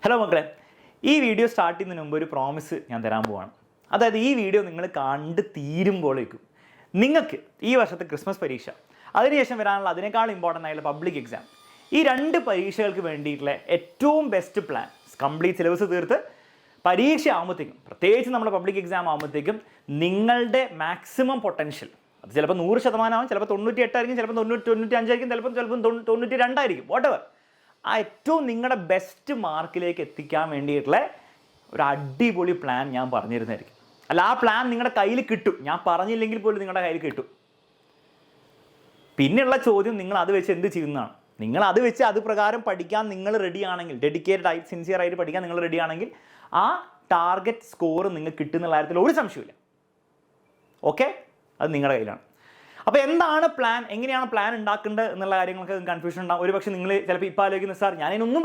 Hello മക്കളെ, ഈ video start ചെയ്യുന്നതിന് മുമ്പ് ഒരു പ്രോമിസ് ഞാൻ തരാൻ പോവാണ്. അതായത് ഈ വീഡിയോ നിങ്ങൾ കണ്ട് തീരുമ്പോഴേക്കും നിങ്ങൾക്ക് ഈ വർഷത്തെ ക്രിസ്മസ് പരീക്ഷ, അതിനുശേഷം വരാനുള്ള അതിനേക്കാൾ ഇമ്പോർട്ടൻ്റ് ആയിട്ടുള്ള പബ്ലിക് എക്സാം, ഈ രണ്ട് പരീക്ഷകൾക്ക് വേണ്ടിയിട്ടുള്ള ഏറ്റവും ബെസ്റ്റ് പ്ലാൻ, കംപ്ലീറ്റ് സിലബസ് തീർത്ത് പരീക്ഷ ആകുമ്പോഴത്തേക്കും, പ്രത്യേകിച്ച് നമ്മുടെ പബ്ലിക് എക്സാം ആകുമ്പോഴത്തേക്കും നിങ്ങളുടെ മാക്സിമം പൊട്ടൻഷ്യൽ, അത് ചിലപ്പോൾ 100% ആവും, ചിലപ്പോൾ 98 ആയിരിക്കും, ചിലപ്പോൾ 95 ആയിരിക്കും, ചിലപ്പോൾ 92 ആയിരിക്കും, വാട്ടെവർ. ആ ഏറ്റവും നിങ്ങളുടെ ബെസ്റ്റ് മാർക്കിലേക്ക് എത്തിക്കാൻ വേണ്ടിയിട്ടുള്ള ഒരു അടിപൊളി പ്ലാൻ ഞാൻ പറഞ്ഞിരുന്നതായിരിക്കും. അല്ല, ആ പ്ലാൻ നിങ്ങളുടെ കയ്യിൽ കിട്ടും, ഞാൻ പറഞ്ഞില്ലെങ്കിൽ പോലും നിങ്ങളുടെ കയ്യിൽ കിട്ടും. പിന്നെയുള്ള ചോദ്യം, നിങ്ങൾ അത് വെച്ച് എന്ത് ചെയ്യുന്നതാണ്. നിങ്ങൾ അത് വെച്ച് അത് പ്രകാരം പഠിക്കാൻ നിങ്ങൾ റെഡി ആണെങ്കിൽ, ഡെഡിക്കേറ്റഡ് ആയി സിൻസിയർ ആയിട്ട് പഠിക്കാൻ നിങ്ങൾ റെഡി ആണെങ്കിൽ ആ ടാർഗറ്റ് സ്കോർ നിങ്ങൾക്ക് കിട്ടുന്ന കാര്യത്തിൽ ഒരു സംശയമില്ല. ഓക്കെ, അത് നിങ്ങളുടെ കയ്യിലാണ്. അപ്പോൾ എന്താണ് പ്ലാൻ, എങ്ങനെയാണ് പ്ലാൻ ഉണ്ടാക്കേണ്ടത് എന്നുള്ള കാര്യങ്ങൾക്ക് കൺഫ്യൂഷൻ ഉണ്ടാകും. ഒരു പക്ഷേ നിങ്ങൾ ചിലപ്പോൾ ഇപ്പോൾ ആലോചിക്കുന്ന, സാർ ഞാനൊന്നും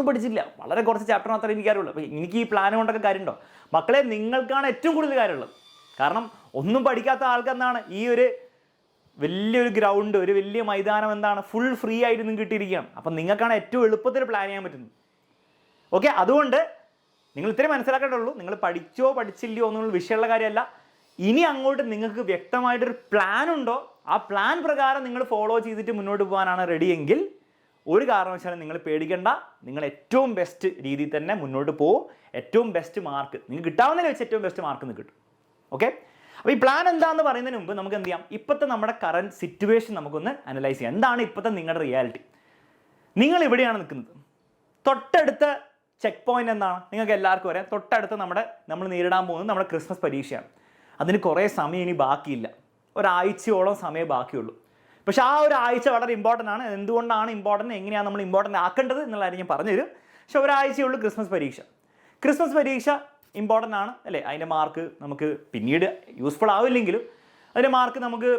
പഠിച്ചില്ല, വളരെ കുറച്ച് ചാപ്റ്റർ മാത്രമേ എനിക്ക് കാര്യമുള്ളൂ, അപ്പോൾ എനിക്ക് ഈ പ്ലാൻ കൊണ്ടൊക്കെ കാര്യമുണ്ടോ? മക്കളെ, നിങ്ങൾക്കാണ് ഏറ്റവും കൂടുതൽ കാര്യമുള്ളത്. കാരണം ഒന്നും പഠിക്കാത്ത ആൾക്ക് എന്താണ്, ഈ ഒരു വലിയൊരു ഗ്രൗണ്ട്, ഒരു വലിയ മൈതാനം എന്താണ് ഫുൾ ഫ്രീ ആയിട്ട് നിങ്ങൾക്ക് കിട്ടിയിരിക്കുകയാണ്. അപ്പം നിങ്ങൾക്കാണ് ഏറ്റവും എളുപ്പത്തിൽ പ്ലാൻ ചെയ്യാൻ പറ്റുന്നത്. ഓക്കെ, അതുകൊണ്ട് നിങ്ങൾ ഇത്രയും മനസ്സിലാക്കേണ്ടുള്ളൂ, നിങ്ങൾ പഠിച്ചോ പഠിച്ചില്ലയോ എന്നുള്ള വിഷയമുള്ള കാര്യമല്ല. ഇനി അങ്ങോട്ട് നിങ്ങൾക്ക് വ്യക്തമായിട്ടൊരു പ്ലാൻ ഉണ്ടോ, ആ പ്ലാൻ പ്രകാരം നിങ്ങൾ ഫോളോ ചെയ്തിട്ട് മുന്നോട്ട് പോകാനാണ് റെഡിയെങ്കിൽ ഒരു കാരണവശാലും നിങ്ങൾ പേടിക്കേണ്ട. നിങ്ങൾ ഏറ്റവും ബെസ്റ്റ് രീതിയിൽ തന്നെ മുന്നോട്ട് പോകും. ഏറ്റവും ബെസ്റ്റ് മാർക്ക് നിങ്ങൾക്ക് കിട്ടാവുന്നതിൽ വെച്ച് ഏറ്റവും ബെസ്റ്റ് മാർക്ക് നിങ്ങൾക്ക് കിട്ടും. ഓക്കെ, അപ്പോൾ ഈ പ്ലാൻ എന്താണെന്ന് പറയുന്നതിന് മുമ്പ് നമുക്ക് എന്ത് ചെയ്യാം, ഇപ്പോഴത്തെ നമ്മുടെ കറൻറ്റ് സിറ്റുവേഷൻ നമുക്കൊന്ന് അനലൈസ് ചെയ്യാം. എന്താണ് ഇപ്പോഴത്തെ നിങ്ങളുടെ റിയാലിറ്റി? നിങ്ങൾ ഇവിടെയാണ് നിൽക്കുന്നത്. തൊട്ടടുത്ത ചെക്ക് പോയിന്റ് എന്താണ് നിങ്ങൾക്ക് എല്ലാവർക്കും അറിയാം. തൊട്ടടുത്ത് നമ്മൾ നേരിടാൻ പോകുന്നത് നമ്മുടെ ക്രിസ്മസ് പരീക്ഷയാണ്. അതിന് കുറേ സമയം ഇനി ബാക്കിയില്ല, ഒരാഴ്ചയോളം സമയം ബാക്കിയുള്ളൂ. പക്ഷേ ആ ഒരു ആഴ്ച വളരെ ഇമ്പോർട്ടൻ്റ് ആണ്. എന്തുകൊണ്ടാണ് ഇമ്പോർട്ടൻ്റ്, എങ്ങനെയാണ് നമ്മൾ ഇമ്പോർട്ടൻ്റ് ആക്കേണ്ടത് എന്നുള്ള കാര്യം ഞാൻ പറഞ്ഞുതരും. പക്ഷേ ഒരാഴ്ചയുള്ളൂ ക്രിസ്മസ് പരീക്ഷ ഇമ്പോർട്ടൻ്റ് ആണ് അല്ലേ. അതിൻ്റെ മാർക്ക് നമുക്ക് പിന്നീട് യൂസ്ഫുൾ ആവില്ലെങ്കിലും അതിൻ്റെ മാർക്ക് നമുക്ക്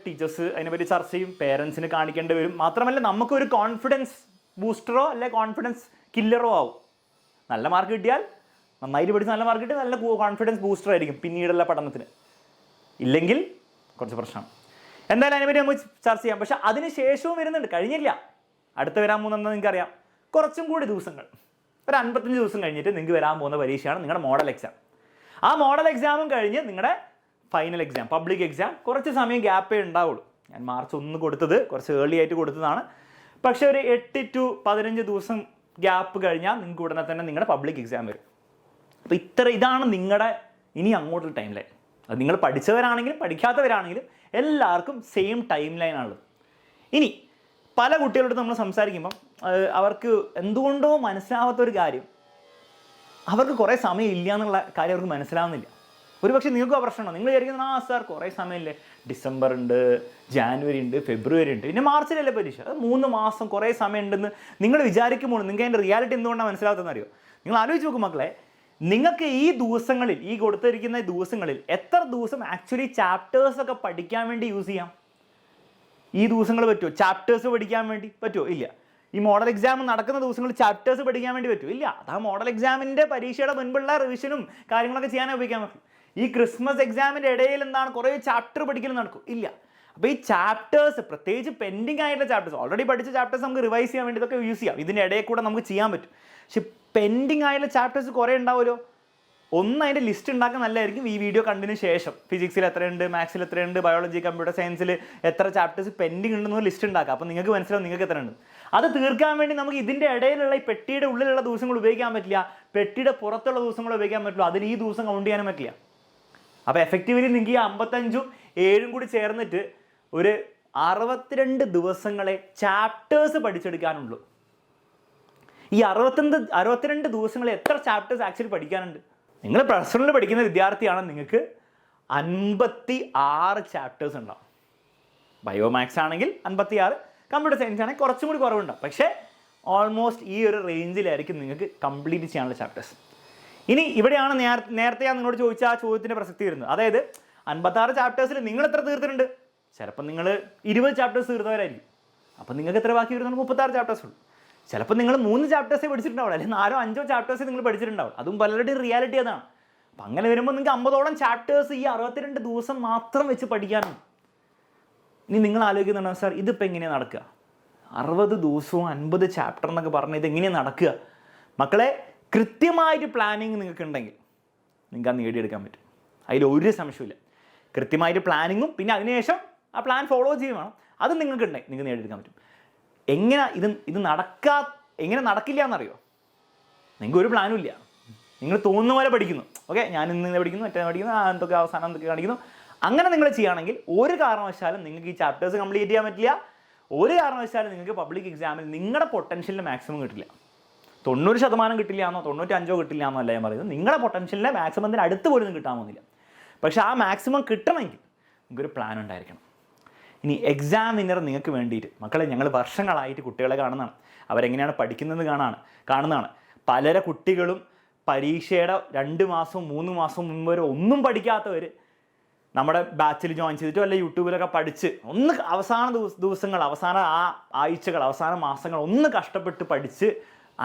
ടീച്ചേഴ്സ് അതിനെപ്പറ്റി ചർച്ച ചെയ്യും, പേരൻസിന് കാണിക്കേണ്ടി വരും. മാത്രമല്ല നമുക്കൊരു കോൺഫിഡൻസ് ബൂസ്റ്ററോ അല്ലെ കോൺഫിഡൻസ് കില്ലറോ ആവും. നല്ല മാർക്ക് കിട്ടിയാൽ, നന്നായിട്ട് പഠിച്ച് നല്ല മാർക്ക് കിട്ടി, നല്ല കോൺഫിഡൻസ് ബൂസ്റ്റർ ആയിരിക്കും പിന്നീടുള്ള പഠനത്തിന്. ഇല്ലെങ്കിൽ കുറച്ച് പ്രശ്നമാണ്. എന്തായാലും അതിനെപ്പറ്റി നമുക്ക് ചർച്ച ചെയ്യാം. പക്ഷേ അതിന് ശേഷവും വരുന്നുണ്ട്, കഴിഞ്ഞില്ല. അടുത്ത് വരാൻ പോകുന്നതെന്ന് നിങ്ങൾക്കറിയാം, കുറച്ചും കൂടി ദിവസങ്ങൾ, ഒരു 55 ദിവസം കഴിഞ്ഞിട്ട് നിങ്ങൾക്ക് വരാൻ പോകുന്ന പരീക്ഷയാണ് നിങ്ങളുടെ മോഡൽ എക്സാം. ആ മോഡൽ എക്സാമും കഴിഞ്ഞ് നിങ്ങളുടെ ഫൈനൽ എക്സാം, പബ്ലിക് എക്സാം. കുറച്ച് സമയം ഗ്യാപ്പേ ഉണ്ടാവുള്ളൂ. ഞാൻ മാർച്ച് 1 കൊടുത്തത് കുറച്ച് ഏർലി ആയിട്ട് കൊടുത്തതാണ്. പക്ഷേ ഒരു 8 to 15 ദിവസം ഗ്യാപ്പ് കഴിഞ്ഞാൽ നിങ്ങൾക്ക് ഉടനെ തന്നെ നിങ്ങളുടെ പബ്ലിക് എക്സാം വരും. അപ്പോൾ ഇതാണ് നിങ്ങളുടെ ഇനി അങ്ങോട്ടുള്ള ടൈം ലൈൻ. അത് നിങ്ങൾ പഠിച്ചവരാണെങ്കിലും പഠിക്കാത്തവരാണെങ്കിലും എല്ലാവർക്കും സെയിം ടൈം ലൈനാണുള്ളത്. ഇനി പല കുട്ടികളോട് നമ്മൾ സംസാരിക്കുമ്പം അവർക്ക് എന്തുകൊണ്ടോ മനസ്സിലാവാത്തൊരു കാര്യം, അവർക്ക് കുറേ സമയം ഇല്ല എന്നുള്ള കാര്യം അവർക്ക് മനസ്സിലാവുന്നില്ല. ഒരുപക്ഷെ നിങ്ങൾക്ക് ആ പ്രശ്നമുണ്ടോ? നിങ്ങൾ വിചാരിക്കുന്നത്, സാർ കുറേ സമയമില്ലേ, ഡിസംബർ ഉണ്ട്, ജാനുവരി ഉണ്ട്, ഫെബ്രുവരി ഉണ്ട്, പിന്നെ മാർച്ചിലല്ലേ പരീക്ഷ, അത് 3 മാസം കുറേ സമയം ഉണ്ടെന്ന് നിങ്ങൾ വിചാരിക്കുമ്പോൾ നിങ്ങൾക്ക് അതിൻ്റെ റിയാലിറ്റി എന്തുകൊണ്ടാണ് മനസ്സിലാവുന്നതെന്ന് അറിയോ? നിങ്ങൾ ആലോചിച്ച് നോക്കും മക്കളെ, നിങ്ങൾക്ക് ഈ ദിവസങ്ങളിൽ, ഈ കൊടുത്തിരിക്കുന്ന ദിവസങ്ങളിൽ എത്ര ദിവസം ആക്ച്വലി ചാപ്റ്റേഴ്സൊക്കെ പഠിക്കാൻ വേണ്ടി യൂസ് ചെയ്യാം? ഈ ദിവസങ്ങൾ പറ്റുമോ ചാപ്റ്റേഴ്സ് പഠിക്കാൻ വേണ്ടി? പറ്റുമോ? ഇല്ല. ഈ മോഡൽ എക്സാം നടക്കുന്ന ദിവസങ്ങളിൽ ചാപ്റ്റേഴ്സ് പഠിക്കാൻ വേണ്ടി പറ്റുമോ? ഇല്ല. അത് ആ മോഡൽ എക്സാമിൻ്റെ പരീക്ഷയുടെ മുൻപുള്ള റിവിഷനും കാര്യങ്ങളൊക്കെ ചെയ്യാനേ ഉപയോഗിക്കാൻ പറ്റും. ഈ ക്രിസ്മസ് എക്സാമിൻ്റെ ഇടയിൽ എന്താണ് കുറേ ചാപ്റ്റർ പഠിക്കലും നടക്കും? ഇല്ല. അപ്പോൾ ഈ ചാപ്റ്റേഴ്സ്, പ്രത്യേകിച്ച് പെൻഡിങ് ആയിട്ടുള്ള ചാപ്റ്റേഴ്സ്, ഓൾറെഡി പഠിച്ച ചാപ്റ്റേഴ്സ് നമുക്ക് റിവൈസ് ചെയ്യാൻ വേണ്ടി ഇതൊക്കെ യൂസ് ചെയ്യാം. ഇതിൻ്റെ ഇടയിൽ കൂടെ നമുക്ക് ചെയ്യാൻ പറ്റും. പക്ഷെ പെൻഡിങ് ആയിട്ടുള്ള ചാപ്റ്റേഴ്സ് കുറേ ഉണ്ടാവുമല്ലോ. ഒന്ന് അതിൻ്റെ ലിസ്റ്റ് ഉണ്ടാക്കാൻ നല്ലതായിരിക്കും. ഈ വീഡിയോ കണ്ടതിന് ശേഷം ഫിസിക്സിൽ എത്രയുണ്ട്, മാത്സിൽ എത്രയുണ്ട്, ബയോളജി, കമ്പ്യൂട്ടർ സയൻസിൽ എത്ര ചാപ്റ്റേഴ്സ് പെൻഡിങ് ഉണ്ടെന്ന് ലിസ്റ്റ് ഉണ്ടാക്കാം. അപ്പോൾ നിങ്ങൾക്ക് മനസ്സിലാവും നിങ്ങൾക്ക് എത്ര ഉണ്ട്. അത് തീർക്കാൻ വേണ്ടി നമുക്ക് ഇതിൻ്റെ ഇടയിലുള്ള ഈ പെട്ടിയുടെ ഉള്ളിലുള്ള ദിവസങ്ങൾ ഉപയോഗിക്കാൻ പറ്റില്ല, പെട്ടിയുടെ പുറത്തുള്ള ദിവസങ്ങൾ ഉപയോഗിക്കാൻ പറ്റില്ല. അതിന് ഈ ദിവസം കൗണ്ട് ചെയ്യാനും പറ്റില്ല. അപ്പോൾ എഫക്റ്റീവ്ലി നിങ്ങൾക്ക് ഈ 55ഉം 7ഉം കൂടി ചേർന്നിട്ട് ഒരു 62 ദിവസങ്ങളെ ചാപ്റ്റേഴ്സ് പഠിച്ചെടുക്കാനുള്ളൂ. ഈ 62 ദിവസങ്ങളിൽ എത്ര ചാപ്റ്റേഴ്സ് ആക്ച്വലി പഠിക്കാനുണ്ട്? നിങ്ങൾ പ്ലസ് 1 പഠിക്കുന്ന വിദ്യാർത്ഥിയാണ്, നിങ്ങൾക്ക് 56 ചാപ്റ്റേഴ്സ് ഉണ്ടാവും. ബയോമാക്സ് ആണെങ്കിൽ 56, കമ്പ്യൂട്ടർ സയൻസ് ആണെങ്കിൽ കുറച്ചും കൂടി കുറവുണ്ടാവും. പക്ഷേ ഓൾമോസ്റ്റ് ഈ ഒരു റേഞ്ചിലായിരിക്കും നിങ്ങൾക്ക് കംപ്ലീറ്റ് ചെയ്യാനുള്ള ചാപ്റ്റേഴ്സ്. ഇനി ഇവിടെയാണ് നേരത്തെ ഞാൻ നിങ്ങളോട് ചോദിച്ച ആ ചോദ്യത്തിൻ്റെ പ്രസക്തി വരുന്നത്. അതായത് 56 ചാപ്റ്റേഴ്സിൽ നിങ്ങൾ എത്ര തീർത്തിട്ടുണ്ട്? ചിലപ്പോൾ നിങ്ങൾ 20 ചാപ്റ്റേഴ്സ് തീർത്തവരായിരിക്കും. അപ്പം നിങ്ങൾക്ക് എത്ര ബാക്കി വരുന്നത്? 36 ചാപ്റ്റേഴ്സ് ഉള്ളൂ. ചിലപ്പോൾ നിങ്ങൾ 3 ചാപ്റ്റേഴ്സേ പഠിച്ചിട്ടുണ്ടാവില്ല, അല്ലെങ്കിൽ 4 5 ചാപ്റ്റേഴ്സേ നിങ്ങൾ പഠിച്ചിട്ടുണ്ടാവും. അതും പലരുടെയും റിയാലിറ്റി അതാണ്. അപ്പം അങ്ങനെ വരുമ്പോൾ നിങ്ങൾക്ക് 50ഓളം ചാപ്റ്റേഴ്സ് ഈ 62 ദിവസം മാത്രം വെച്ച് പഠിക്കാനാണ്. ഇനി നിങ്ങൾ ആലോചിക്കുന്നുണ്ടോ, സാർ ഇതിപ്പോൾ എങ്ങനെയാണ് നടക്കുക? 60 ദിവസവും 50 ചാപ്റ്റർ എന്നൊക്കെ പറഞ്ഞാൽ ഇതെങ്ങനെയാണ് നടക്കുക? മക്കളെ കൃത്യമായിട്ട് പ്ലാനിങ് നിങ്ങൾക്ക് ഉണ്ടെങ്കിൽ നിങ്ങൾക്ക് അത് നേടിയെടുക്കാൻ പറ്റും, അതിലൊരു സംശയമില്ല. കൃത്യമായിട്ട് പ്ലാനിങ്ങും പിന്നെ അതിനുശേഷം ആ പ്ലാൻ ഫോളോ ചെയ്യും വേണം. അത് നിങ്ങൾക്ക് ഉണ്ടെങ്കിൽ നിങ്ങൾക്ക് നേടിയെടുക്കാൻ പറ്റും. എങ്ങനെ ഇത് എങ്ങനെ നടക്കില്ല എന്നറിയോ? നിങ്ങൾക്ക് ഒരു പ്ലാനും ഇല്ല, നിങ്ങൾ തോന്നുന്ന പോലെ പഠിക്കുന്നു. ഓക്കെ, ഞാൻ ഇന്ന് പഠിക്കുന്നു, മറ്റേ പഠിക്കുന്നു, എന്തൊക്കെ അവസാനം എന്തൊക്കെ കാണിക്കുന്നു, അങ്ങനെ നിങ്ങൾ ചെയ്യുകയാണെങ്കിൽ ഒരു കാരണവശാലും നിങ്ങൾക്ക് ഈ ചാപ്റ്റേഴ്സ് കംപ്ലീറ്റ് ചെയ്യാൻ പറ്റില്ല. ഒരു കാരണവശാലും നിങ്ങൾക്ക് പബ്ലിക് എക്സാമിൽ നിങ്ങളുടെ പൊട്ടൻഷ്യലിന് മാക്സിമം കിട്ടില്ല. 90% കിട്ടില്ല എന്നോ 95% കിട്ടില്ല എന്നോ അല്ല ഞാൻ പറയുന്നത്. നിങ്ങളുടെ പൊട്ടൻഷ്യലിൻ്റെ മാക്സിമത്തിന് അടുത്ത് പോലും കിട്ടാൻ പോകുന്നില്ല. പക്ഷേ ആ മാക്സിമം കിട്ടണമെങ്കിൽ നിങ്ങൾക്കൊരു പ്ലാൻ ഉണ്ടായിരിക്കണം. ഇനി എക്സാം വിന്നർ നിങ്ങൾക്ക് വേണ്ടിയിട്ട് മക്കളെ ഞങ്ങൾ വർഷങ്ങളായിട്ട് കുട്ടികളെ കാണുന്നതാണ്, അവരെങ്ങനെയാണ് പഠിക്കുന്നത് കാണുന്നതാണ്. പലര കുട്ടികളും പരീക്ഷയുടെ 2 മാസം 3 മാസം മുമ്പ് വരെ ഒന്നും പഠിക്കാത്തവർ നമ്മുടെ ബാച്ചിൽ ജോയിൻ ചെയ്തിട്ടോ അല്ലെ യൂട്യൂബിലൊക്കെ പഠിച്ച് അവസാന ദിവസങ്ങൾ, അവസാന ആഴ്ചകൾ, അവസാന മാസങ്ങൾ ഒന്ന് കഷ്ടപ്പെട്ട് പഠിച്ച്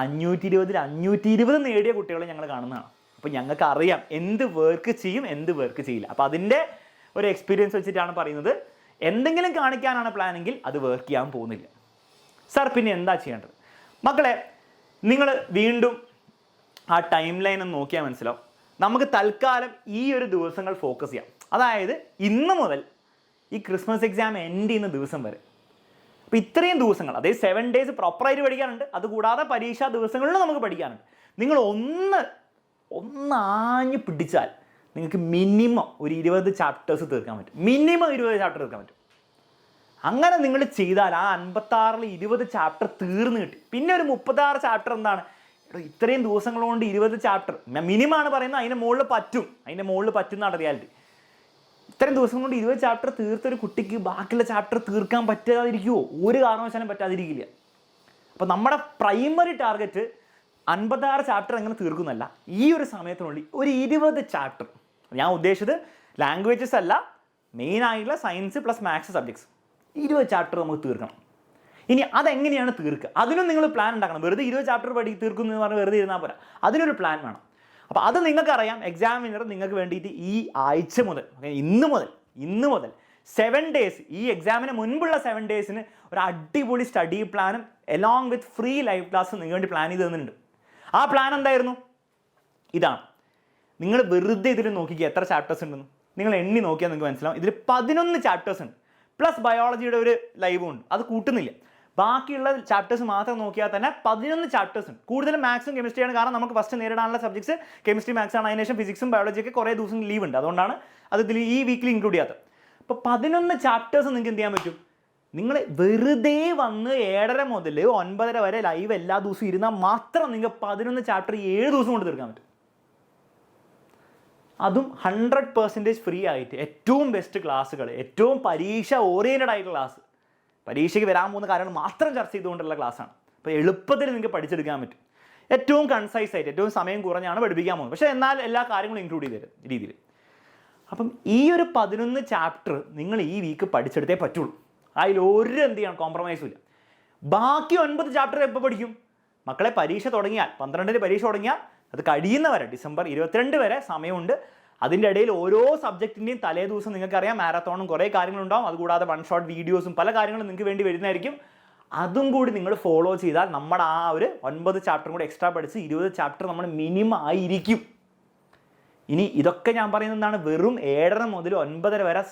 520 നേടിയ കുട്ടികളെ ഞങ്ങൾ കാണുന്നതാണ്. അപ്പോൾ ഞങ്ങൾക്ക് അറിയാം എന്ത് വർക്ക് ചെയ്യും, എന്ത് വർക്ക് ചെയ്യില്ല. അപ്പോൾ അതിൻ്റെ ഒരു എക്സ്പീരിയൻസ് വെച്ചിട്ടാണ് പറയുന്നത്. എന്തെങ്കിലും കാണിക്കാനാണ് പ്ലാനെങ്കിൽ അത് വർക്ക് ചെയ്യാൻ പോകുന്നില്ല. സാർ പിന്നെ എന്താ ചെയ്യേണ്ടത്? മക്കളെ നിങ്ങൾ വീണ്ടും ആ ടൈം ലൈൻ ഒന്ന് നോക്കിയാൽ മനസ്സിലാവും. നമുക്ക് തൽക്കാലം ഈ ഒരു ദിവസങ്ങൾ ഫോക്കസ് ചെയ്യാം. അതായത് ഇന്ന് മുതൽ ഈ ക്രിസ്മസ് എക്സാം എൻഡ് ചെയ്യുന്ന ദിവസം വരെ. അപ്പോൾ ഇത്രയും ദിവസങ്ങൾ, അതായത് 7 days പ്രോപ്പറായിട്ട് പഠിക്കാനുണ്ട്. അതുകൂടാതെ പരീക്ഷാ ദിവസങ്ങളിലും നമുക്ക് പഠിക്കാനുണ്ട്. നിങ്ങൾ ഒന്ന് ആഞ്ഞ് പിടിച്ചാൽ നിങ്ങൾക്ക് മിനിമം ഒരു 20 ചാപ്റ്റേഴ്സ് തീർക്കാൻ പറ്റും. മിനിമം 20 ചാപ്റ്റർ തീർക്കാൻ പറ്റും. അങ്ങനെ നിങ്ങൾ ചെയ്താൽ ആ 56-ൽ 20 ചാപ്റ്റർ തീർന്ന് കിട്ടി. പിന്നെ ഒരു 36 ചാപ്റ്റർ എന്താണ് ഇത്രയും ദിവസങ്ങൾ കൊണ്ട് 20 ചാപ്റ്റർ മിനിമമാണ് പറയുന്നത്. അതിൻ്റെ മുകളിൽ പറ്റുന്നതാണ് റിയാലിറ്റി. ഇത്രയും ദിവസം കൊണ്ട് 20 ചാപ്റ്റർ തീർത്തൊരു കുട്ടിക്ക് ബാക്കിയുള്ള ചാപ്റ്റർ തീർക്കാൻ പറ്റാതിരിക്കുമോ? ഒരു കാരണവശാലും പറ്റാതിരിക്കില്ല. അപ്പോൾ നമ്മുടെ പ്രൈമറി ടാർഗറ്റ് 56 ചാപ്റ്റർ എങ്ങനെ തീർക്കുന്നല്ല, ഈ ഒരു സമയത്തിനുള്ളിൽ ഒരു 20 ചാപ്റ്റർ. ഞാൻ ഉദ്ദേശിച്ചത് ലാംഗ്വേജസ് അല്ല, മെയിനായിട്ടുള്ള science plus maths subjects 20 chapter നമുക്ക് തീർക്കണം. ഇനി അതെങ്ങനെയാണ് തീർക്കുക? അതിനും നിങ്ങൾ പ്ലാൻ ഉണ്ടാക്കണം. വെറുതെ 20 ചാപ്റ്റർ തീർക്കുന്നു എന്ന് പറഞ്ഞ് വെറുതെ ഇരുന്നാൽ പോരാ, അതിനൊരു പ്ലാൻ വേണം. അപ്പോൾ അത് നിങ്ങൾക്കറിയാം. എക്സാം വിന്നർ നിങ്ങൾക്ക് വേണ്ടിയിട്ട് ഈ ആഴ്ച മുതൽ, ഇന്ന് മുതൽ 7 days, ഈ എക്സാമിന് മുൻപുള്ള 7 daysന് ഒരു അടിപൊളി സ്റ്റഡി പ്ലാനും എലോങ് വിത്ത് ഫ്രീ ലൈവ് ക്ലാസ്സും നിങ്ങൾക്ക് വേണ്ടി പ്ലാൻ ചെയ്ത് തന്നിട്ടുണ്ട്. ആ പ്ലാൻ എന്തായിരുന്നു? ഇതാണ്. നിങ്ങൾ വെറുതെ ഇതിൽ നോക്കിക്കുക എത്ര ചാപ്റ്റേഴ്സ് ഉണ്ടെന്ന്. നിങ്ങൾ എണ്ണി നോക്കിയാൽ നിങ്ങൾക്ക് മനസ്സിലാവും. ഇതിൽ 11 ചാപ്റ്റേഴ്സ് ഉണ്ട്, പ്ലസ് ബയോളജിയുടെ ഒരു ലൈവും ഉണ്ട്. അത് കൂട്ടുന്നില്ല. ബാക്കിയുള്ള ചാപ്റ്റേഴ്സ് മാത്രം നോക്കിയാൽ തന്നെ 11 ചാപ്റ്റേഴ്സ് ഉണ്ട്. കൂടുതലും മാത്സും കെമിസ്ട്രിയാണ്. കാരണം നമുക്ക് ഫസ്റ്റ് നേരിടാനുള്ള സബ്ജക്ട്സ് കെമിസ്ട്രി, മാത്സ് ആണ്. അതിനുശേഷം ഫിസിക്സും ബയോളജിയൊക്കെ കുറേ ദിവസം ലീവ് ഉണ്ട്. അതുകൊണ്ടാണ് അത് ഇതിൽ ഈ വീക്കിൽ ഇൻക്ലൂഡ് ചെയ്യാത്തത്. അപ്പോൾ 11 ചാപ്റ്റേഴ്സ് നിങ്ങൾക്ക് എന്ത് ചെയ്യാൻ പറ്റും? നിങ്ങൾ വെറുതെ വന്ന് 7:30 മുതൽ 9:30 വരെ ലൈവ് എല്ലാ ദിവസവും ഇരുന്നാൽ മാത്രം നിങ്ങൾക്ക് 11 ചാപ്റ്റർ 7 ദിവസം കൊണ്ട് തീർക്കാൻ പറ്റും. അതും 100% ഫ്രീ ആയിട്ട്, ഏറ്റവും ബെസ്റ്റ് ക്ലാസ്സുകൾ, ഏറ്റവും പരീക്ഷ ഓറിയൻറ്റഡ് ആയിട്ടുള്ള ക്ലാസ്, പരീക്ഷയ്ക്ക് വരാൻ പോകുന്ന കാര്യങ്ങൾ മാത്രം ചർച്ച ചെയ്തുകൊണ്ടുള്ള ക്ലാസ്സാണ്. അപ്പോൾ എളുപ്പത്തിൽ നിങ്ങൾക്ക് പഠിച്ചെടുക്കാൻ പറ്റും. ഏറ്റവും കൺസൈസ് ആയിട്ട്, ഏറ്റവും സമയം കുറഞ്ഞാണ് പഠിപ്പിക്കാൻ പോകുന്നത്. പക്ഷേ എന്നാൽ എല്ലാ കാര്യങ്ങളും ഇൻക്ലൂഡ് ചെയ്ത് തരും രീതിയിൽ. അപ്പം ഈ ഒരു 11 ചാപ്റ്റർ നിങ്ങൾ ഈ വീക്ക് പഠിച്ചെടുത്തേ പറ്റുള്ളൂ. അതിലൊരു എന്ത് ചെയ്യണം, കോംപ്രമൈസും ഇല്ല. ബാക്കി 9 ചാപ്റ്റർ എപ്പോൾ പഠിക്കും? മക്കളെ പരീക്ഷ തുടങ്ങിയാൽ, 12-ന് പരീക്ഷ തുടങ്ങിയാൽ അത് കഴിയുന്നവരെ ഡിസംബർ 22 വരെ സമയമുണ്ട്. അതിൻ്റെ ഇടയിൽ ഓരോ സബ്ജക്റ്റിൻ്റെയും തലേ ദിവസം നിങ്ങൾക്കറിയാം മാരത്തോണും കുറേ കാര്യങ്ങളുണ്ടാവും. അതുകൂടാതെ 1 ഷോട്ട് വീഡിയോസും പല കാര്യങ്ങളും നിങ്ങൾക്ക് വേണ്ടി വരുന്നതായിരിക്കും. അതും കൂടി നിങ്ങൾ ഫോളോ ചെയ്താൽ നമ്മുടെ ആ ഒരു 9 ചാപ്റ്ററും കൂടി എക്സ്ട്രാ പഠിച്ച് 20 ചാപ്റ്റർ നമ്മൾ മിനിമം ആയിരിക്കും. ഇനി ഇതൊക്കെ ഞാൻ പറയുന്നതാണ് വെറും 7:30 മുതൽ 9:30 വരെ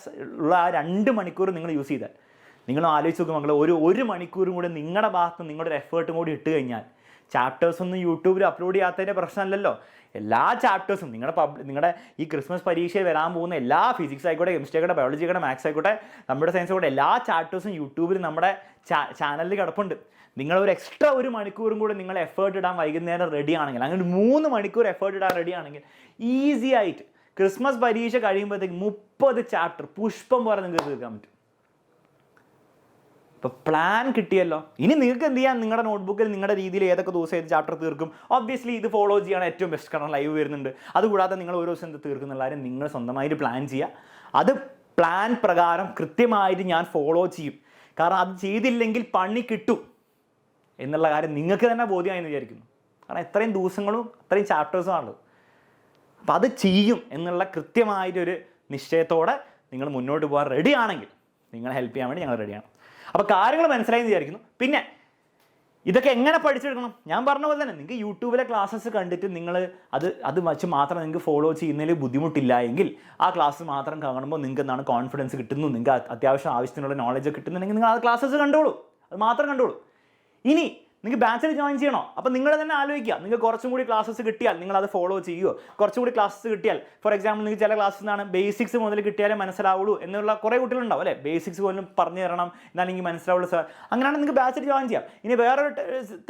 ഉള്ള ആ 2 മണിക്കൂർ നിങ്ങൾ യൂസ് ചെയ്താൽ. നിങ്ങൾ ആലോചിച്ച് നോക്കും മക്കൾ, ഒരു മണിക്കൂറും കൂടി നിങ്ങളുടെ ഭാഗത്ത് നിങ്ങളുടെ ഒരു എഫേർട്ടും കൂടി ഇട്ട് കഴിഞ്ഞാൽ ചാപ്റ്റേഴ്സ് ഒന്നും യൂട്യൂബിൽ അപ്ലോഡ് ചെയ്യാത്തതിൻ്റെ പ്രശ്നമല്ലല്ലോ. എല്ലാ ചാപ്റ്റേഴ്സും നിങ്ങളുടെ ഈ ക്രിസ്മസ് പരീക്ഷയിൽ വരാൻ പോകുന്ന എല്ലാ ഫിസിക്സ് ആയിക്കോട്ടെ, കെമിസ്ട്രി ആയിക്കോട്ടെ, ബയോളജി ആയിക്കോട്ടെ, മാത്സ് ആയിക്കോട്ടെ, കമ്പ്യൂട്ടർ സയൻസ് ആയിക്കോട്ടെ, എല്ലാ ചാപ്റ്റേഴ്സും യൂട്യൂബിൽ നമ്മുടെ ചാനലിൽ കിടപ്പുണ്ട്. നിങ്ങളൊരു എക്സ്ട്രാ 1 മണിക്കൂറും കൂടി നിങ്ങൾ എഫേർട്ട് ഇടാൻ വൈകുന്നേരം റെഡി ആണെങ്കിൽ, അങ്ങനെ 3 മണിക്കൂർ എഫേർട്ട് ഇടാൻ റെഡി ആണെങ്കിൽ ഈസി ആയിട്ട് ക്രിസ്മസ് പരീക്ഷ കഴിയുമ്പോഴത്തേക്ക് 30 ചാപ്റ്റർ പുഷ്പം പോലെ നിങ്ങൾക്ക് തീർക്കാൻ പറ്റും. ഇപ്പോൾ പ്ലാൻ കിട്ടിയല്ലോ. ഇനി നിങ്ങൾക്ക് എന്ത് ചെയ്യാം, നിങ്ങളുടെ നോട്ട്ബുക്കിൽ നിങ്ങളുടെ രീതിയിൽ ഏതൊക്കെ ദിവസം ഏത് ചാപ്റ്റർ തീർക്കും, ഒബ്വിയസ്ലി ഇത് ഫോളോ ചെയ്യാണ് ഏറ്റവും ബെസ്റ്റ്. കാരണം ലൈവ് വരുന്നുണ്ട്. അതുകൂടാതെ നിങ്ങൾ ഓരോ ദിവസം എന്ത് തീർക്കുന്ന കാര്യം നിങ്ങൾ സ്വന്തമായിട്ട് പ്ലാൻ ചെയ്യുക. അത് പ്ലാൻ പ്രകാരം കൃത്യമായിട്ട് ഞാൻ ഫോളോ ചെയ്യും. കാരണം അത് ചെയ്തില്ലെങ്കിൽ പണി കിട്ടും എന്നുള്ള കാര്യം നിങ്ങൾക്ക് തന്നെ ബോധ്യമായെന്ന് വിചാരിക്കുന്നു. കാരണം എത്രയും ദിവസങ്ങളും അത്രയും ചാപ്റ്റേഴ്സും ആണുള്ളത്. അപ്പം അത് ചെയ്യും എന്നുള്ള കൃത്യമായിട്ടൊരു നിശ്ചയത്തോടെ നിങ്ങൾ മുന്നോട്ട് പോകാൻ റെഡി ആണെങ്കിൽ നിങ്ങളെ ഹെൽപ്പ് ചെയ്യാൻ വേണ്ടി ഞങ്ങൾ റെഡിയാണ്. അപ്പോൾ കാര്യങ്ങൾ മനസ്സിലായെന്ന് വിചാരിക്കുന്നു. പിന്നെ ഇതൊക്കെ എങ്ങനെ പഠിച്ചെടുക്കണം? ഞാൻ പറഞ്ഞ പോലെ തന്നെ നിങ്ങൾക്ക് യൂട്യൂബിലെ ക്ലാസ്സസ് കണ്ടിട്ട് നിങ്ങൾ അത് വെച്ച് മാത്രം നിങ്ങൾക്ക് ഫോളോ ചെയ്യുന്നതിൽ ബുദ്ധിമുട്ടില്ല എങ്കിൽ ആ ക്ലാസ് മാത്രം കാണുമ്പോൾ നിങ്ങൾക്ക് എന്താണ് കോൺഫിഡൻസ് കിട്ടുന്നു, നിങ്ങൾക്ക് അത്യാവശ്യം ആവശ്യത്തിനുള്ള നോളജ് കിട്ടുന്നുണ്ടെങ്കിൽ നിങ്ങൾ ആ ക്ലാസ്സസ് കണ്ടോളൂ, അത് മാത്രം കണ്ടോളൂ. ഇനി നിങ്ങൾക്ക് ബാച്ചിൽ ജോയിൻ ചെയ്യണോ? അപ്പോൾ നിങ്ങൾ തന്നെ ആലോചിക്കുക, നിങ്ങൾക്ക് കുറച്ചും കൂടി ക്ലാസ്സസ് കിട്ടിയാൽ നിങ്ങൾ അത് ഫോളോ ചെയ്യുമോ? കുറച്ചും കൂടി ക്ലാസ്സസ് കിട്ടിയാൽ, ഫോർ എക്സാമ്പിൾ നിങ്ങൾക്ക് ചില ക്ലാസ്സിൽ നിന്നാണ് ബേസിക്സ് മുതൽ കിട്ടിയാലേ മനസ്സിലാവുള്ളൂ എന്നുള്ള കുറേ കുട്ടികളുണ്ടാവും അല്ലേ, ബേസിക്സ് പോലും പറഞ്ഞു തരണം എന്നാലും എനിക്ക് മനസ്സിലാവുള്ളൂ സാർ. അങ്ങനെയാണെങ്കിൽ നിങ്ങൾക്ക് ബാച്ചിൽ ജോയിൻ ചെയ്യാം. ഇനി വേറൊരു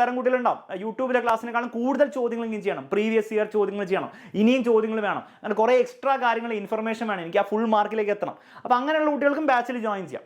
തരം കുട്ടികളുണ്ടാവും, യൂട്യൂബിലെ ക്ലാസ്സിനെക്കാളും കൂടുതൽ ചോദ്യങ്ങൾ ഇങ്ങനെ ചെയ്യണം, പ്രീവിയസ് ഇയർ ചോദ്യങ്ങൾ ചെയ്യണം, ഇനിയും ചോദ്യങ്ങൾ വേണം, അങ്ങനെ കുറേ എക്സ്ട്രാ കാര്യങ്ങൾ ഇൻഫർമേഷൻ വേണം, എനിക്ക് ആ ഫുൾ മാർക്കിലേക്ക് എത്തണം. അപ്പോൾ അങ്ങനെയുള്ള കുട്ടികൾക്കും ബാച്ചിൽ ജോയിൻ ചെയ്യാം.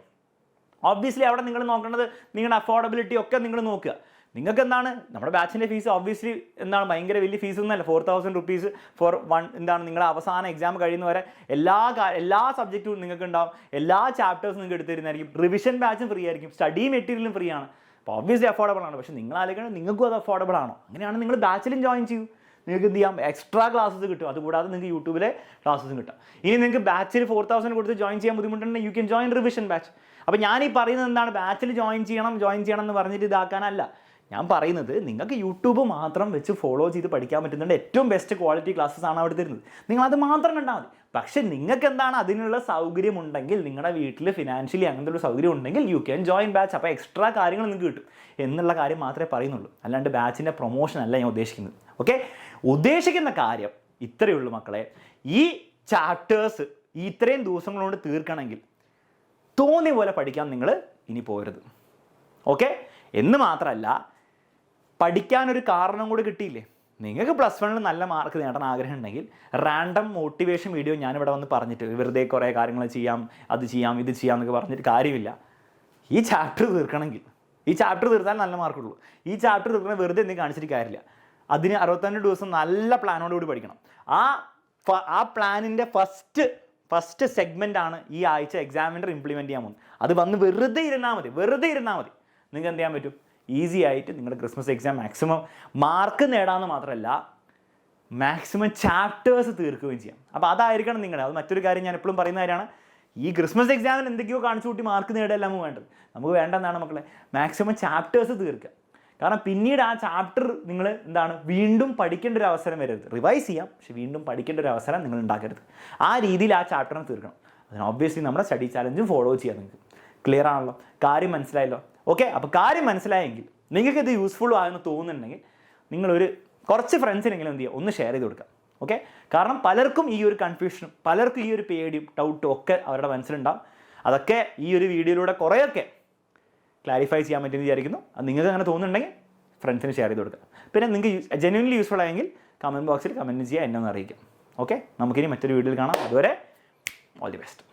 ഓബ്വിയസ്ലി അവിടെ നിങ്ങൾ നോക്കേണ്ടത് നിങ്ങളുടെ അഫോർഡബിലിറ്റി ഒക്കെ നിങ്ങൾ നോക്കുക. നിങ്ങൾക്ക് എന്താണ് നമ്മുടെ ബാച്ചിൻ്റെ ഫീസ് ഓബ്വിയസ്ലി എന്താണ് ഭയങ്കര വലിയ ഫീസ് ഒന്നുമല്ല, 4000 rupees ഫോർ വൺ എന്താണ് നിങ്ങളുടെ അവസാന എക്സാം കഴിയുന്നവരെ എല്ലാ സബ്ജക്റ്റും നിങ്ങൾക്ക് ഉണ്ടാവും, എല്ലാ ചാപ്റ്റേഴ്സും നിങ്ങൾക്ക് എടുത്തു തരുന്നതായിരിക്കും, റിവിഷൻ ബാച്ചും ഫ്രീ ആയിരിക്കും, സ്റ്റഡി മെറ്റീരിയലും ഫ്രീ ആണ്. അപ്പോൾ ഓബ്വിയസ്ലി അഫോർഡബിൾ ആണ്. പക്ഷേ നിങ്ങൾ ആലോചിക്കണം നിങ്ങൾക്കും അത് അഫോർഡബിൾ ആണോ? അങ്ങനെയാണ് നിങ്ങൾ ബാച്ചിലും ജോയിൻ ചെയ്യൂ, നിങ്ങൾക്ക് എന്ത് ചെയ്യാം, എക്സ്ട്രാ ക്ലാസ്സസ് കിട്ടും. അതുകൂടാതെ നിങ്ങൾക്ക് യൂട്യൂബിലെ ക്ലാസ്സസും കിട്ടും. ഇനി നിങ്ങൾക്ക് ബാച്ചിൽ 4000 കൊടുത്ത് ജോയിൻ ചെയ്യാൻ ബുദ്ധിമുട്ടുണ്ടെങ്കിൽ you can join revision batch. അപ്പോൾ ഞാൻ ഈ പറയുന്നത് എന്താണ്, ബാച്ചിൽ ജോയിൻ ചെയ്യണം എന്ന് പറഞ്ഞിട്ട് ഇതാക്കാനല്ല. ഞാൻ പറയുന്നത് നിങ്ങൾക്ക് യൂട്യൂബ് മാത്രം വെച്ച് ഫോളോ ചെയ്ത് പഠിക്കാൻ പറ്റുന്നുണ്ട്, ഏറ്റവും ബെസ്റ്റ് ക്വാളിറ്റി ക്ലാസ്സസ് ആണ് അവിടെ തരുന്നത്, നിങ്ങളത് മാത്രം കണ്ടാൽ മതി. പക്ഷേ നിങ്ങൾക്ക് എന്താണ് അതിനുള്ള സൗകര്യം ഉണ്ടെങ്കിൽ, നിങ്ങളുടെ വീട്ടിൽ ഫിനാൻഷ്യലി അങ്ങനത്തെ ഒരു സൗകര്യം ഉണ്ടെങ്കിൽ യു ക്യാൻ ജോയിൻ ബാച്ച്. അപ്പോൾ എക്സ്ട്രാ കാര്യങ്ങൾ നിങ്ങൾക്ക് കിട്ടും എന്നുള്ള കാര്യം മാത്രമേ പറയുന്നുള്ളൂ, അല്ലാണ്ട് ബാച്ചിൻ്റെ പ്രൊമോഷൻ അല്ല ഞാൻ ഉദ്ദേശിക്കുന്നത്. ഓക്കെ, ഉദ്ദേശിക്കുന്ന കാര്യം ഇത്രയേ ഉള്ളൂ മക്കളെ. ഈ ചാപ്റ്റേഴ്സ് ഇത്രയും ദിവസങ്ങൾ കൊണ്ട് തീർക്കണമെങ്കിൽ തോന്നിയ പോലെ പഠിക്കാൻ നിങ്ങൾ ഇനി പോരുത്. ഓക്കെ, എന്ന് മാത്രമല്ല പഠിക്കാനൊരു കാരണം കൂടി കിട്ടിയില്ലേ, നിങ്ങൾക്ക് +1 നല്ല മാർക്ക് നേടാൻ ആഗ്രഹം ഉണ്ടെങ്കിൽ റാൻഡം മോട്ടിവേഷൻ വീഡിയോ ഞാനിവിടെ വന്ന് പറഞ്ഞിട്ട് വെറുതെ കുറേ കാര്യങ്ങൾ ചെയ്യാം, അത് ചെയ്യാം, ഇത് ചെയ്യാം എന്നൊക്കെ പറഞ്ഞിട്ട് കാര്യമില്ല. ഈ ചാപ്റ്റർ തീർക്കണമെങ്കിൽ, ഈ ചാപ്റ്റർ തീർത്താൽ നല്ല മാർക്കുള്ളൂ. ഈ ചാപ്റ്റർ തീർക്കണ വെറുതെ എന്തെങ്കിലും കാണിച്ചിട്ട് കാര്യമില്ല. അതിന് 62 ദിവസം നല്ല പ്ലാനോടുകൂടി പഠിക്കണം. ആ പ്ലാനിൻ്റെ ഫസ്റ്റ് സെഗ്മെൻ്റ് ആണ് ഈ ആഴ്ച എക്സാമിനർ ഇംപ്ലിമെൻറ്റ് ചെയ്യാൻ പോകുന്നത്. അത് വന്ന് വെറുതെ ഇരുന്നാൽ മതി. നിങ്ങൾക്ക് എന്ത് ചെയ്യാൻ പറ്റും, ഈസി ആയിട്ട് നിങ്ങളുടെ ക്രിസ്മസ് എക്സാം മാക്സിമം മാർക്ക് നേടാമെന്ന് മാത്രമല്ല മാക്സിമം ചാപ്റ്റേഴ്സ് തീർക്കുകയും ചെയ്യാം. അപ്പോൾ അതായിരിക്കണം നിങ്ങളുടെ. അത് മറ്റൊരു കാര്യം ഞാൻ എപ്പോഴും പറയുന്ന കാര്യമാണ്, ഈ ക്രിസ്മസ് എക്സാമിൽ എന്തൊക്കെയോ കാണിച്ചു കൂട്ടി മാർക്ക് നേടുകയല്ല വേണ്ടത്. നമുക്ക് വേണ്ടെന്നാണ് മക്കളെ മാക്സിമം ചാപ്റ്റേഴ്സ് തീർക്കുക. കാരണം പിന്നീട് ആ ചാപ്റ്റർ നിങ്ങൾ എന്താണ് വീണ്ടും പഠിക്കേണ്ട ഒരു അവസരം വരരുത്. റിവൈസ് ചെയ്യാം, പക്ഷേ വീണ്ടും പഠിക്കേണ്ട ഒരു അവസരം നിങ്ങൾ ഉണ്ടാക്കരുത്. ആ രീതിയിൽ ആ ചാപ്റ്ററിനെ തീർക്കണം. അതിന് ഓബ്വിയസ്ലി നമ്മുടെ സ്റ്റഡി ചാലഞ്ചും ഫോളോ ചെയ്യാം. നിങ്ങൾക്ക് ക്ലിയർ ആണല്ലോ, കാര്യം മനസ്സിലായല്ലോ? ഓക്കെ, അപ്പോൾ കാര്യം മനസ്സിലായെങ്കിൽ നിങ്ങൾക്ക് ഇത് യൂസ്ഫുൾ ആയെന്ന് തോന്നുന്നുണ്ടെങ്കിൽ നിങ്ങളൊരു കുറച്ച് ഫ്രണ്ട്സിനെങ്കിലും എന്ത് ചെയ്യുക, ഒന്ന് ഷെയർ ചെയ്ത് കൊടുക്കുക. ഓക്കെ, കാരണം പലർക്കും ഈ ഒരു കൺഫ്യൂഷനും പലർക്കും ഈ ഒരു പേടിയും ഡൗട്ടും ഒക്കെ അവരുടെ മനസ്സിലുണ്ടാവും. അതൊക്കെ ഈ ഒരു വീഡിയോയിലൂടെ കുറേയൊക്കെ ക്ലാരിഫൈ ചെയ്യാൻ പറ്റുമെന്ന് വിചാരിക്കുന്നു. അത് നിങ്ങൾക്ക് അങ്ങനെ തോന്നുന്നുണ്ടെങ്കിൽ ഫ്രണ്ട്സിന് ഷെയർ ചെയ്ത് കൊടുക്കുക. പിന്നെ നിങ്ങൾക്ക് ജെന്യുവൻലി യൂസ്ഫുൾ ആയെങ്കിൽ കമൻറ്റ് ബോക്സിൽ കമൻറ്റ് ചെയ്യുക, എന്നെ ഒന്ന് അറിയിക്കാം. ഓക്കെ, നമുക്കിനി മറ്റൊരു വീഡിയോയിൽ കാണാം. അതുവരെ ഓൾ ദി ബെസ്റ്റ്.